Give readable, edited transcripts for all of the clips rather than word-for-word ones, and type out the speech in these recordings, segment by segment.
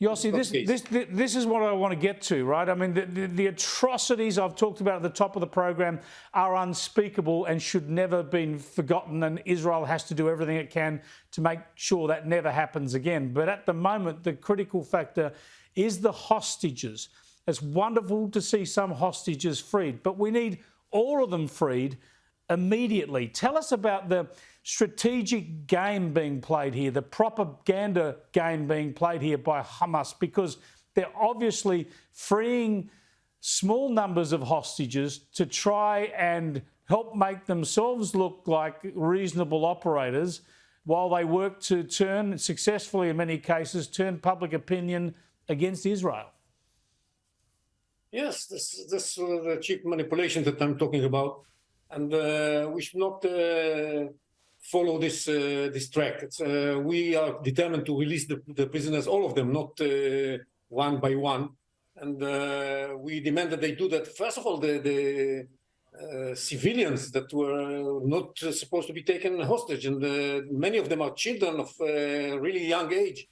Yossi, this is what I want to get to, right? I mean, the atrocities I've talked about at the top of the program are unspeakable and should never have been forgotten, and Israel has to do everything it can to make sure that never happens again. But at the moment, the critical factor is the hostages. It's wonderful to see some hostages freed, but we need all of them freed immediately. Tell us about the strategic game being played here, the propaganda game being played here by Hamas, because they're obviously freeing small numbers of hostages to try and help make themselves look like reasonable operators while they work to turn, successfully in many cases, turn public opinion against Israel. Yes, this is the cheap manipulation that I'm talking about. And we should not follow this track. We are determined to release the prisoners, all of them, not one by one. And we demand that they do that. First of all, the civilians that were not supposed to be taken hostage, and many of them are children of really young age.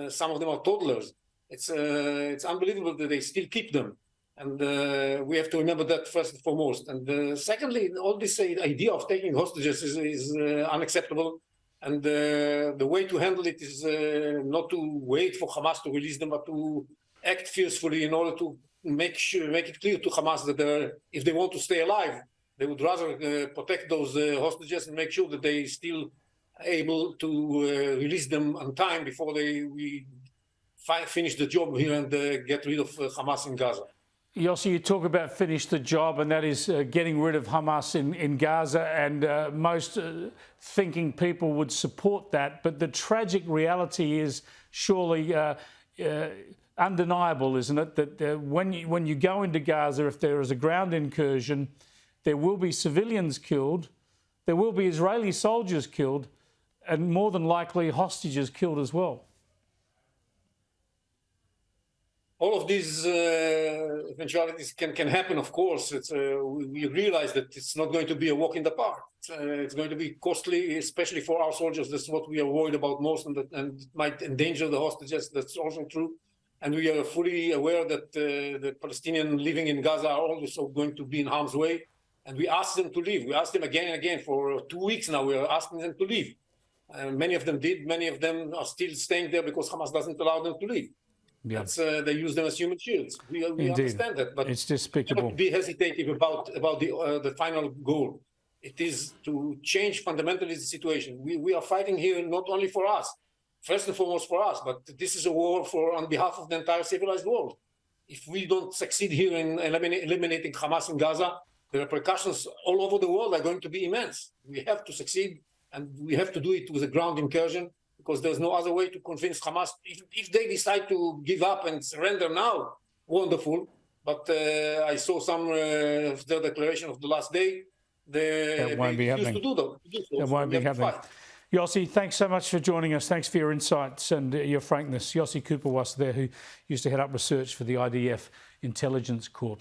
Some of them are toddlers. It's unbelievable that they still keep them. And we have to remember that first and foremost. And secondly, all this idea of taking hostages is unacceptable. And the way to handle it is not to wait for Hamas to release them, but to act forcefully in order to make it clear to Hamas that if they want to stay alive, they would rather protect those hostages and make sure that they still able to release them on time before we finish the job here and get rid of Hamas in Gaza. Yossi, you talk about finish the job, and that is getting rid of Hamas in Gaza, and most thinking people would support that. But the tragic reality is surely undeniable, isn't it? That when you go into Gaza, if there is a ground incursion, there will be civilians killed, there will be Israeli soldiers killed, and more than likely hostages killed as well. All of these eventualities can happen, of course. We realize that it's not going to be a walk in the park. It's going to be costly, especially for our soldiers. That's what we are worried about most, and it might endanger the hostages. That's also true. And we are fully aware that the Palestinians living in Gaza are also going to be in harm's way. And we ask them to leave. We asked them again and again for 2 weeks now. We are asking them to leave. Many of them did. Many of them are still staying there because Hamas doesn't allow them to leave. Yeah. They use them as human shields. We understand that, but it's despicable. Be hesitative about the final goal. It is to change fundamentally the situation. We are fighting here not only for us, first and foremost for us, but this is a war on behalf of the entire civilized world. If we don't succeed here in eliminating Hamas in Gaza, the repercussions all over the world are going to be immense. We have to succeed, and we have to do it with a ground incursion, because there's no other way to convince Hamas. If they decide to give up and surrender now, wonderful. But I saw some of their declaration of the last day. They refuse to do that. That won't be happening. Yossi, thanks so much for joining us. Thanks for your insights and your frankness. Yossi Kuperwasser there, who used to head up research for the IDF Intelligence Corps.